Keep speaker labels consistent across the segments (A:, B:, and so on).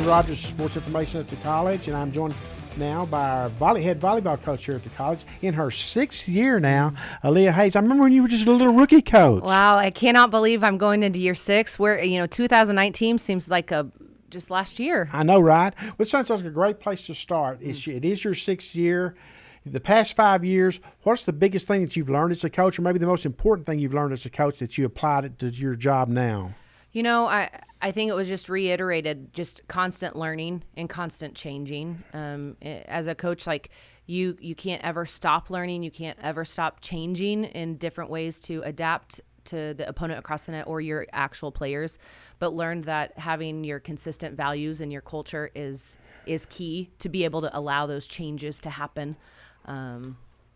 A: Rogers, Sports Information at the college, and I'm joined now by our head volleyball coach here at the college in her 6th year now, Aleah Hayes. I remember when you were just a little rookie coach.
B: Wow, I cannot believe I'm going into year 6. Where 2019 seems like just last year.
A: I know, right? Well, it sounds like a great place to start. It is your 6th year. The past 5 years, what's the biggest thing that you've learned as a coach, or maybe the most important thing you've learned as a coach that you applied it to your job now?
B: I think it was just reiterated, just constant learning and constant changing. As a coach, like you can't ever stop learning. You can't ever stop changing in different ways to adapt to the opponent across the net or your actual players. But learned that having your consistent values and your culture is key to be able to allow those changes to happen.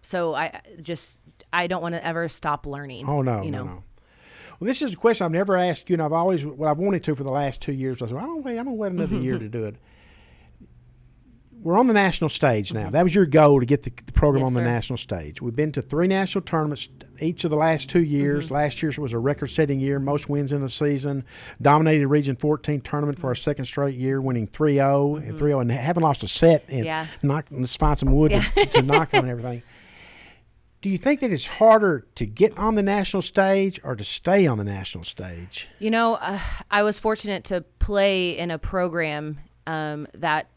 B: So I don't want to ever stop learning.
A: Oh, no, no. Well, this is a question I've never asked you, and I've wanted to for the last 2 years. I said, I'm going to wait another year to do it. We're on the national stage now. That was your goal, to get the program on the national stage. We've been to 3 national tournaments each of the last 2 years. Last year was a record-setting year, most wins in a season. Dominated Region 14 tournament for our 2nd straight year, winning 3-0 and 3-0, and haven't lost a set. And let's find some wood to knock on and everything. Do you think that it's harder to get on the national stage or to stay on the national stage?
B: I was fortunate to play in a program that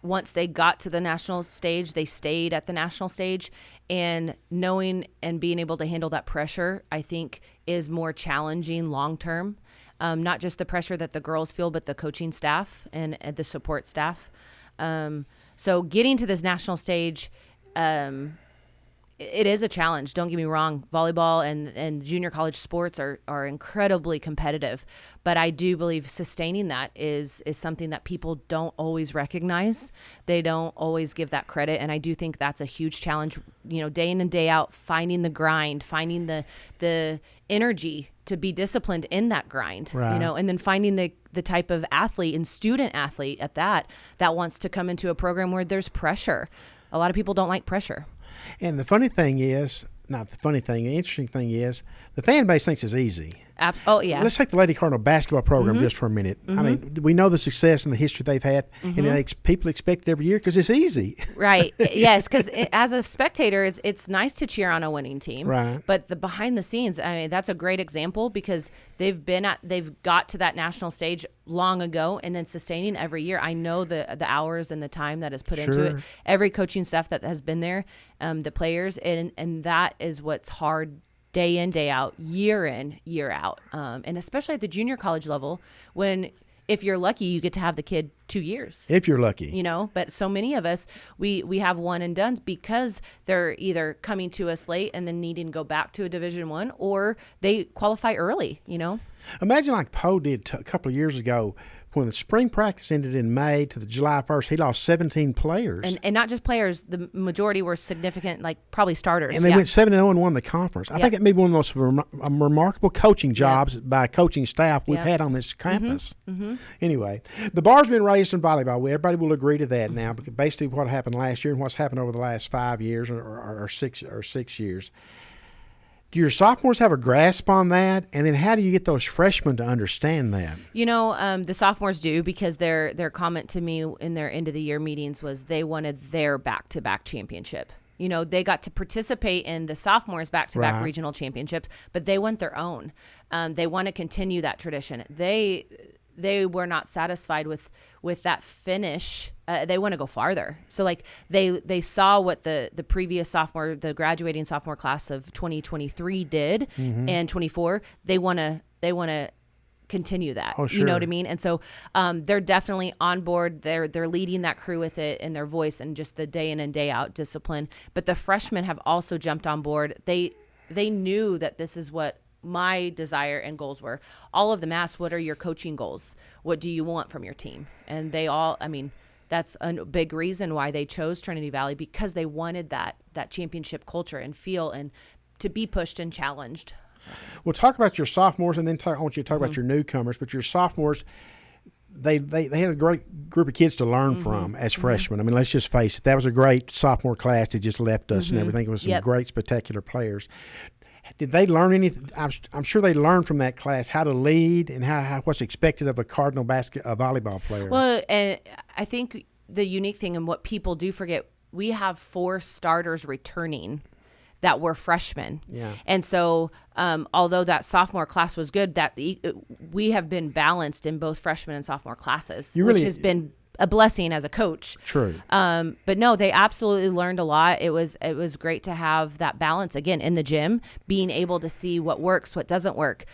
B: once they got to the national stage, they stayed at the national stage. And knowing and being able to handle that pressure, I think, is more challenging long term. Not just the pressure that the girls feel, but the coaching staff and the support staff. So getting to this national stage, it is a challenge. Don't get me wrong. Volleyball and junior college sports are incredibly competitive, but I do believe sustaining that is something that people don't always recognize. They don't always give that credit, and I do think that's a huge challenge. Day in and day out, finding the grind, finding the energy to be disciplined in that grind. Right. And then finding the type of athlete and student athlete at that wants to come into a program where there's pressure. A lot of people don't like pressure.
A: And the funny thing is, not the funny thing, the interesting thing is, the fan base thinks it's easy.
B: Oh, yeah.
A: Let's take the Lady Cardinal basketball program just for a minute. I mean, we know the success and the history they've had, and people expect it every year because it's easy.
B: Right. Yes, because as a spectator, it's nice to cheer on a winning team.
A: Right.
B: But the behind the scenes, that's a great example because they've got to that national stage long ago and then sustaining every year. I know the hours and the time that is put into it. Every coaching staff that has been there, the players, and that is what's hard. Day in, day out, year in, year out. And especially at the junior college level, if you're lucky, you get to have the kid 2 years.
A: If you're lucky.
B: But so many of us, we have one and dones because they're either coming to us late and then needing to go back to a Division I, or they qualify early,
A: Imagine like Poe did a couple of years ago. When the spring practice ended in May to the July 1st, he lost 17 players.
B: And not just players, the majority were significant, like probably starters.
A: And they went 7-0 and won the conference. I think it may be one of the most remarkable coaching jobs by coaching staff we've had on this campus. Anyway, the bar's been raised in volleyball. Everybody will agree to that now, because basically what happened last year and what's happened over the last 5 years or 6 years. Do your sophomores have a grasp on that? And then how do you get those freshmen to understand that?
B: The sophomores do, because their comment to me in their end of the year meetings was they wanted their back-to-back championship. They got to participate in the sophomores back-to-back regional championships, but they want their own. They want to continue that tradition. They were not satisfied with that finish. They want to go farther. So like they saw what the previous the graduating sophomore class of 2023 did and 24. They want to continue that.
A: Oh, sure.
B: You know what I mean? And so they're definitely on board. They're leading that crew with it in their voice and just the day in and day out discipline. But the freshmen have also jumped on board. They knew that this is what my desire and goals were. All of them asked, what are your coaching goals? What do you want from your team? And they all, that's a big reason why they chose Trinity Valley, because they wanted that championship culture and feel and to be pushed and challenged.
A: We'll talk about your sophomores, and then I want you to talk about your newcomers. But your sophomores, they had a great group of kids to learn from as freshmen. Let's just face it. That was a great sophomore class that just left us and everything. It was some great, spectacular players. Did they learn anything? I'm sure they learned from that class how to lead and how what's expected of a Cardinal volleyball player.
B: Well, and I think the unique thing and what people do forget, we have 4 starters returning that were freshmen.
A: Yeah.
B: And so although that sophomore class was good, that we have been balanced in both freshman and sophomore classes, which has been a blessing as a coach.
A: True.
B: But no, they absolutely learned a lot. It was great to have that balance again in the gym, being able to see what works, what doesn't work.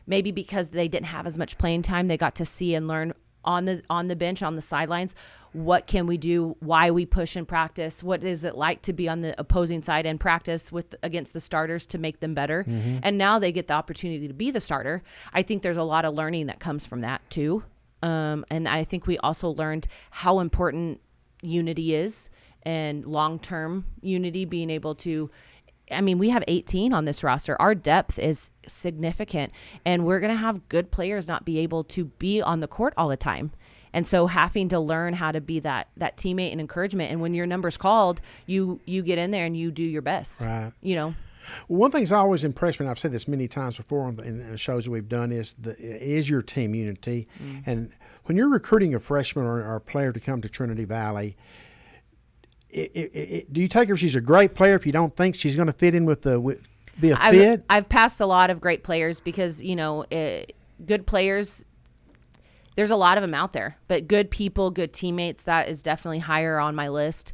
B: Maybe because they didn't have as much playing time, they got to see and learn on the bench, on the sidelines, what can we do, why we push in practice, what is it like to be on the opposing side and practice against the starters to make them better. And now they get the opportunity to be the starter. I think there's a lot of learning that comes from that too. And I think we also learned how important unity is, and long-term unity, being able to, I mean, we have 18 on this roster. Our depth is significant, and we're going to have good players not be able to be on the court all the time. And so having to learn how to be that teammate and encouragement. And when your number's called, you get in there and you do your best.
A: Right.
B: You know.
A: Well, one thing's always impressed me, and I've said this many times before in the shows that we've done, is your team unity. And when you're recruiting a freshman or a player to come to Trinity Valley, do you take her? She's a great player if you don't think she's going to fit in be a fit?
B: I've passed a lot of great players because, good players, there's a lot of them out there, but good people, good teammates, that is definitely higher on my list.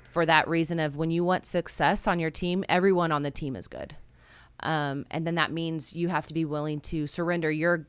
B: For that reason of when you want success on your team, everyone on the team is good. And then that means you have to be willing to surrender your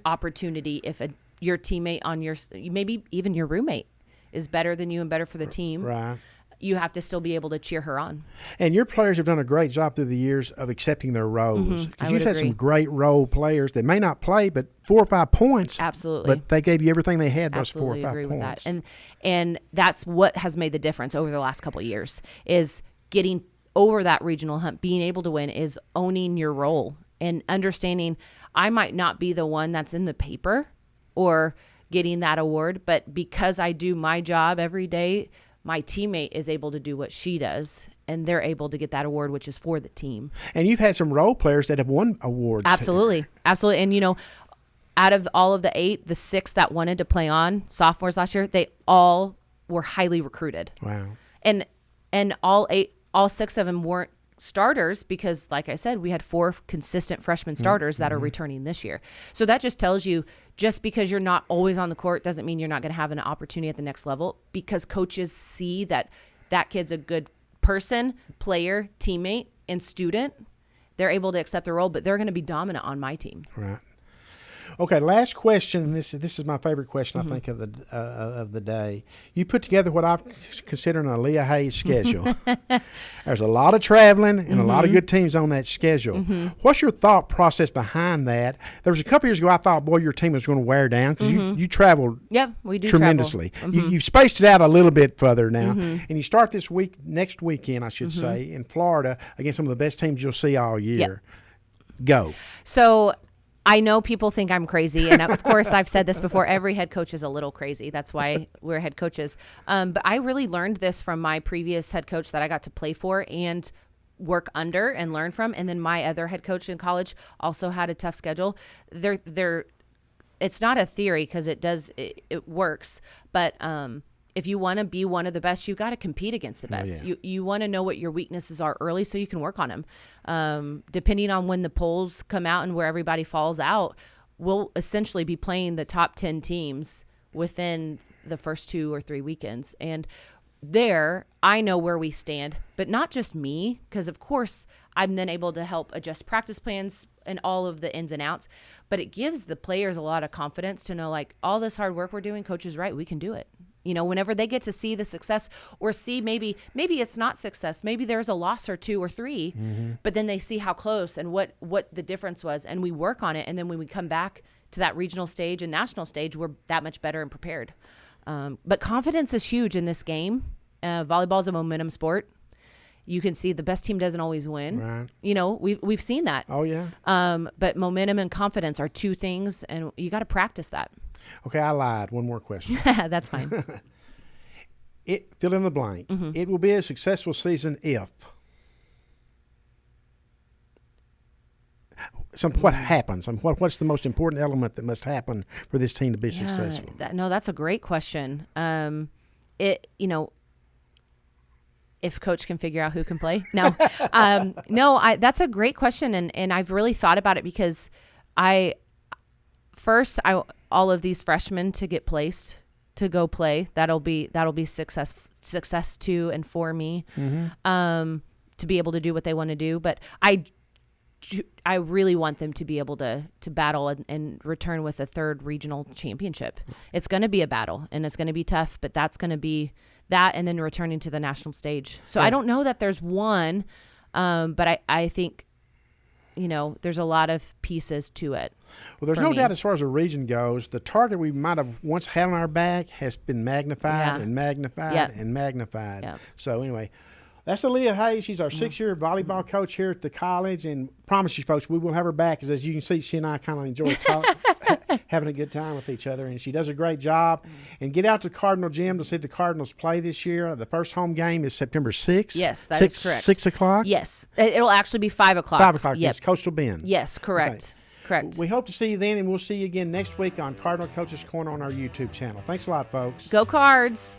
B: opportunity if your teammate maybe even your roommate is better than you and better for the team.
A: Right.
B: You have to still be able to cheer her on.
A: And your players have done a great job through the years of accepting their roles. Because you've had
B: agree.
A: some great role players that may not play, but 4 or 5 points.
B: Absolutely.
A: But they gave you everything they had, those
B: Absolutely
A: 4 or 5
B: agree
A: points.
B: with that. And that's what has made the difference over the last couple of years, is getting over that regional hump, being able to win, is owning your role and understanding I might not be the one that's in the paper or getting that award, but because I do my job every day, my teammate is able to do what she does, and they're able to get that award, which is for the team.
A: And you've had some role players that have won awards.
B: Absolutely. Absolutely. And, out of all of the 8, the 6 that wanted to play on sophomores last year, they all were highly recruited.
A: Wow.
B: And all 6 of them weren't starters because, like I said, we had 4 consistent freshman starters that are returning this year. So that just tells you, just because you're not always on the court doesn't mean you're not going to have an opportunity at the next level, because coaches see that kid's a good person, player, teammate, and student. They're able to accept the role, but they're going to be dominant on my team.
A: Right. Okay, last question. This is my favorite question, I think, of the day. You put together what I consider an Aleah Hayes schedule. There's a lot of traveling and a lot of good teams on that schedule. What's your thought process behind that? There was a couple years ago I thought, boy, your team was going to wear down because you traveled
B: we do
A: tremendously. You've spaced it out a little bit further now. And you start next weekend, I should say, in Florida against some of the best teams you'll see all year. Go.
B: So I know people think I'm crazy, and of course I've said this before, every head coach is a little crazy. That's why we're head coaches. But I really learned this from my previous head coach that I got to play for and work under and learn from. And then my other head coach in college also had a tough schedule. It's not a theory because it works, but if you want to be one of the best, you got to compete against the best. You want to know what your weaknesses are early so you can work on them. Depending on when the polls come out and where everybody falls out, we'll essentially be playing the top 10 teams within the first 2 or 3 weekends. And there, I know where we stand, but not just me, because of course I'm then able to help adjust practice plans and all of the ins and outs, but it gives the players a lot of confidence to know, like, all this hard work we're doing, coach is right, we can do it. Whenever they get to see the success or see maybe it's not success, maybe there's a loss or 2 or 3, but then they see how close and what the difference was, and we work on it. And then when we come back to that regional stage and national stage, we're that much better and prepared. But confidence is huge in this game. Volleyball is a momentum sport. You can see the best team doesn't always win. Right. We've seen that.
A: Oh, yeah.
B: But momentum and confidence are 2 things, and you got to practice that.
A: Okay, I lied. One more question.
B: That's fine.
A: Fill in the blank. It will be a successful season if. what happens? What's the most important element that must happen for this team to be successful?
B: That's a great question. If coach can figure out who can play. No, that's a great question. And I've really thought about it because all of these freshmen to get placed to go play, that'll be success to and for me, to be able to do what they want to do. But I really want them to be able to battle and return with a third regional championship. It's going to be a battle and it's going to be tough, but that's going to be that, and then returning to the national stage. So I don't know that there's one, but I think, there's a lot of pieces to it.
A: Well, there's no doubt as far as the region goes, the target we might have once had on our back has been magnified and magnified and magnified. Yep. So anyway, that's Aleah Hayes. She's our 6-year volleyball coach here at the college, and promise you folks, we will have her back, because as you can see, she and I kind of enjoy having a good time with each other, and she does a great job. And get out to Cardinal Gym to see the Cardinals play this year. The first home game is September 6th.
B: Yes, that is correct.
A: 6 o'clock?
B: Yes. It'll actually be 5 o'clock.
A: 5 o'clock.
B: Yep.
A: It's Coastal Bend.
B: Yes, correct. Okay. Correct.
A: We hope to see you then, and we'll see you again next week on Cardinal Coaches Corner on our YouTube channel. Thanks a lot, folks.
B: Go Cards.